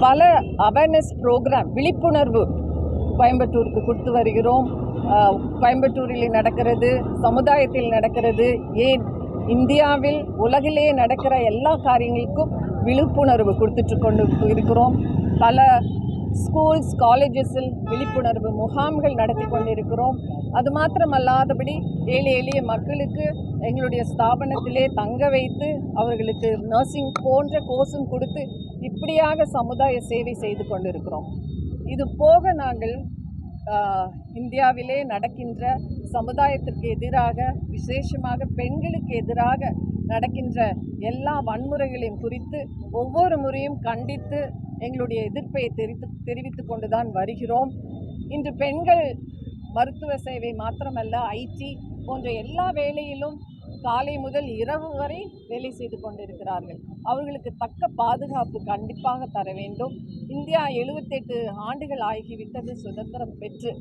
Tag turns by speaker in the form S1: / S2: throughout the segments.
S1: பல awareness program விழிப்புணர்வு கோயம்புத்தூருக்கு கொடுத்து வருகிறோம். கோயம்புத்தூரில் நடக்கிறது, சமுதாயத்தில் நடக்கிறது, ஏன் இந்தியாவில் உலகிலே நடக்கிற எல்லா காரியங்களுக்கும் விழிப்புணர்வு கொடுத்துட்டு கொண்டு இருக்கிறோம். பல ஸ்கூல்ஸ் காலேஜஸில் விழிப்புணர்வு முகாம்கள் நடத்தி கொண்டிருக்கிறோம். அது மாத்திரமல்லாதபடி ஏழை எளிய மக்களுக்கு எங்களுடைய ஸ்தாபனத்திலே தங்க வைத்து அவர்களுக்கு நர்சிங் போன்ற கோர்ஸும் கொடுத்து இப்படியாக சமுதாய சேவை செய்து கொண்டிருக்கிறோம். இது போக நாங்கள் இந்தியாவிலே நடக்கின்ற சமுதாயத்திற்கு எதிராக, விசேஷமாக பெண்களுக்கு எதிராக நடக்கின்ற எல்லா வன்முறைகளையும் குறித்து ஒவ்வொரு முறையும் கண்டித்து எங்களுடைய எதிர்ப்பை தெரிவித்து கொண்டுதான் வருகிறோம். இன்று பெண்கள் மருத்துவ சேவை மாத்திரமல்ல, ஐடி போன்ற எல்லா வேலையிலும் காலை முதல் இரவு வரை வேலை செய்து கொண்டிருக்கிறார்கள். அவர்களுக்கு தக்க பாதுகாப்பு கண்டிப்பாக தர வேண்டும். இந்தியா 78 ஆண்டுகள் ஆகிவிட்டது சுதந்திரம் பெற்று.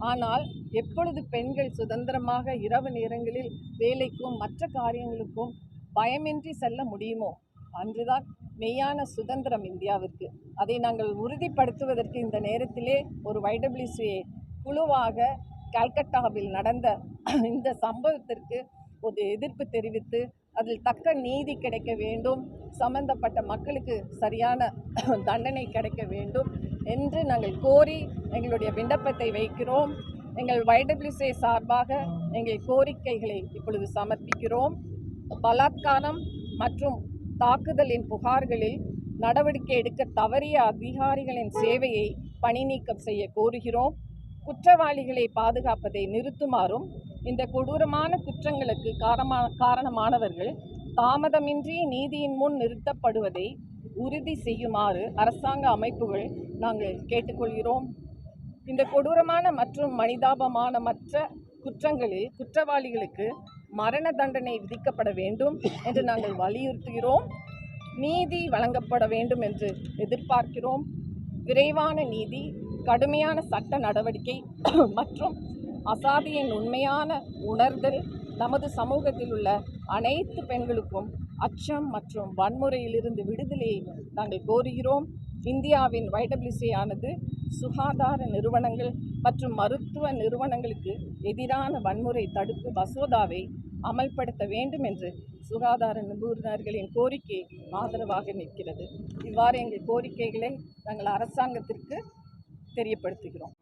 S1: ஆனால் எப்பொழுது பெண்கள் சுதந்திரமாக இரவு நேரங்களில் வேலைக்கும் மற்ற காரியங்களுக்கும் பயமின்றி செல்ல முடியுமோ அன்றுதான் மெய்யான சுதந்திரம் இந்தியாவிற்கு. அதை நாங்கள் உறுதிப்படுத்துவதற்கு இந்த நேரத்திலே ஒரு YWCA குழுவாக கல்கட்டாவில் நடந்த இந்த சம்பவத்திற்கு ஒரு எதிர்ப்பு தெரிவித்து அதில் தக்க நீதி கிடைக்க வேண்டும், சம்பந்தப்பட்ட மக்களுக்கு சரியான தண்டனை கிடைக்க வேண்டும் என்று நாங்கள் கோரி எங்களுடைய விண்ணப்பத்தை வைக்கிறோம். எங்கள் YWCA சார்பாக எங்கள் கோரிக்கைகளை இப்பொழுது சமர்ப்பிக்கிறோம். பலாத்காரம் மற்றும் தாக்குதலின் புகார்களில் நடவடிக்கை எடுக்க தவறிய அதிகாரிகளின் சேவையை பணி நீக்கம் செய்ய கோருகிறோம். குற்றவாளிகளை பாதுகாப்பதை நிறுத்துமாறும், இந்த கொடூரமான குற்றங்களுக்கு காரணமானவர்கள் தாமதமின்றி நீதியின் முன் நிறுத்தப்படுவதை உறுதி செய்யுமாறு அரசாங்க அமைப்புகள் நாங்கள் கேட்டுக்கொள்கிறோம். இந்த கொடூரமான மற்றும் மனிதாபமான மற்ற குற்றங்களில் குற்றவாளிகளுக்கு மரண தண்டனை விதிக்கப்பட வேண்டும் என்று நாங்கள் வலியுறுத்துகிறோம். நீதி வழங்கப்பட வேண்டும் என்று எதிர்பார்க்கிறோம். விரைவான நீதி, கடுமையான சட்ட நடவடிக்கை மற்றும் அசாதியின் உண்மையான உணர்தல் நமது சமூகத்தில் உள்ள அனைத்து பெண்களுக்கும் அச்சம் மற்றும் வன்முறையிலிருந்து விடுதலையை நாங்கள் கோருகிறோம். இந்தியாவின் YWCA ஆனது சுகாதார நிறுவனங்கள் மற்றும் மருத்துவ நிறுவனங்களுக்கு எதிரான வன்முறை தடுப்பு மசோதாவை அமல்படுத்த வேண்டும் என்று சுகாதார நிபுணர்களின் கோரிக்கை ஆதரவாக நிற்கிறது. இவ்வாறு எங்கள் கோரிக்கைகளை நாங்கள் அரசாங்கத்திற்கு தெரியப்படுத்துகிறோம்.